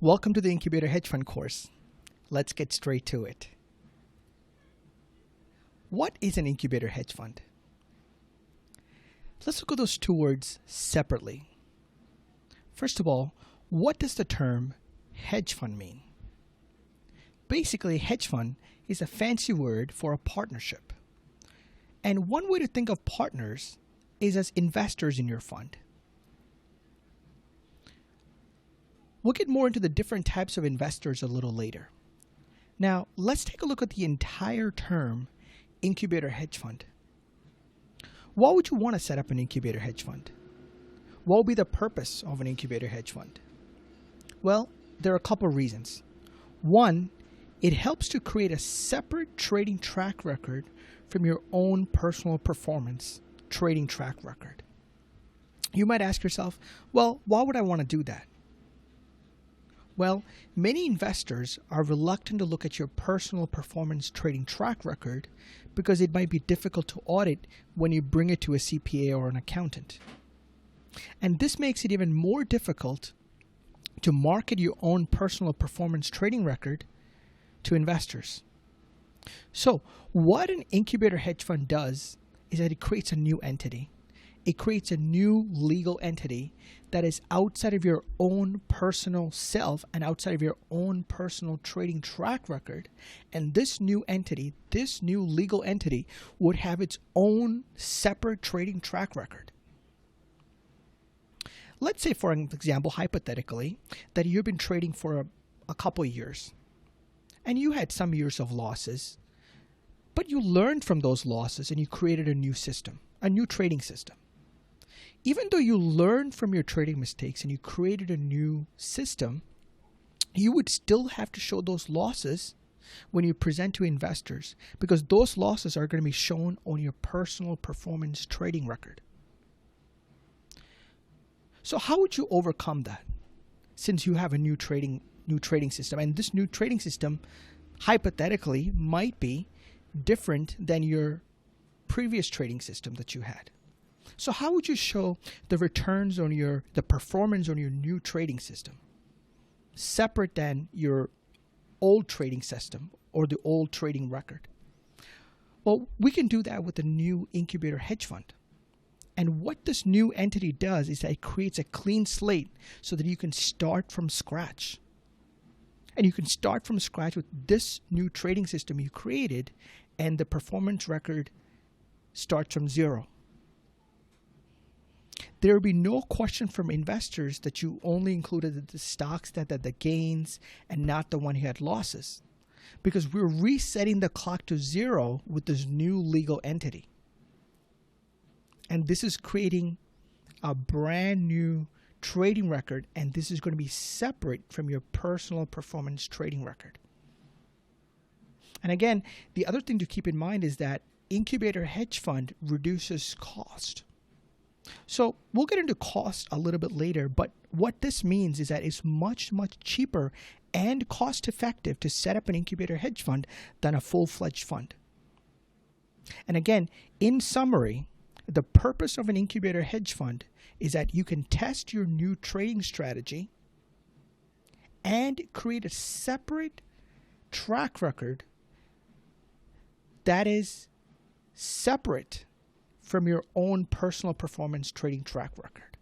Welcome to the Incubator Hedge Fund course. Let's get straight to it. What is an incubator hedge fund? Let's look at those two words separately. First of all, what does the term hedge fund mean? Basically, a hedge fund is a fancy word for a partnership. And one way to think of partners is as investors in your fund. We'll get more into the different types of investors a little later. Now, let's take a look at the entire term incubator hedge fund. Why would you want to set up an incubator hedge fund? What will be the purpose of an incubator hedge fund? Well, there are a couple of reasons. One, it helps to create a separate trading track record from your own personal performance trading track record. You might ask yourself, well, why would I want to do that? Well, many investors are reluctant to look at your personal performance trading track record because it might be difficult to audit when you bring it to a CPA or an accountant. And this makes it even more difficult to market your own personal performance trading record to investors. So, what an incubator hedge fund does is that it creates a new entity. It creates a new legal entity that is outside of your own personal self and outside of your own personal trading track record. And this new entity, this new legal entity, would have its own separate trading track record. Let's say, for an example, hypothetically, that you've been trading for a couple of years and you had some years of losses, but you learned from those losses and you created a new system, a new trading system. Even though you learned from your trading mistakes and you created a new system, you would still have to show those losses when you present to investors because those losses are going to be shown on your personal performance trading record. So how would you overcome that since you have a new trading system? And this new trading system hypothetically might be different than your previous trading system that you had. So how would you show the returns on the performance on your new trading system separate than your old trading system or the old trading record? Well, we can do that with the new incubator hedge fund. And what this new entity does is that it creates a clean slate so that you can start from scratch. And you can start from scratch with this new trading system you created, and the performance record starts from zero. There will be no question from investors that you only included the stocks that had the gains and not the one who had losses, because we're resetting the clock to zero with this new legal entity. And this is creating a brand new trading record, and this is going to be separate from your personal performance trading record. And again, the other thing to keep in mind is that incubator hedge fund reduces cost. So we'll get into cost a little bit later, but what this means is that it's much cheaper and cost effective to set up an incubator hedge fund than a full-fledged fund. And again, in summary, the purpose of an incubator hedge fund is that you can test your new trading strategy and create a separate track record that is separate from your own personal performance trading track record.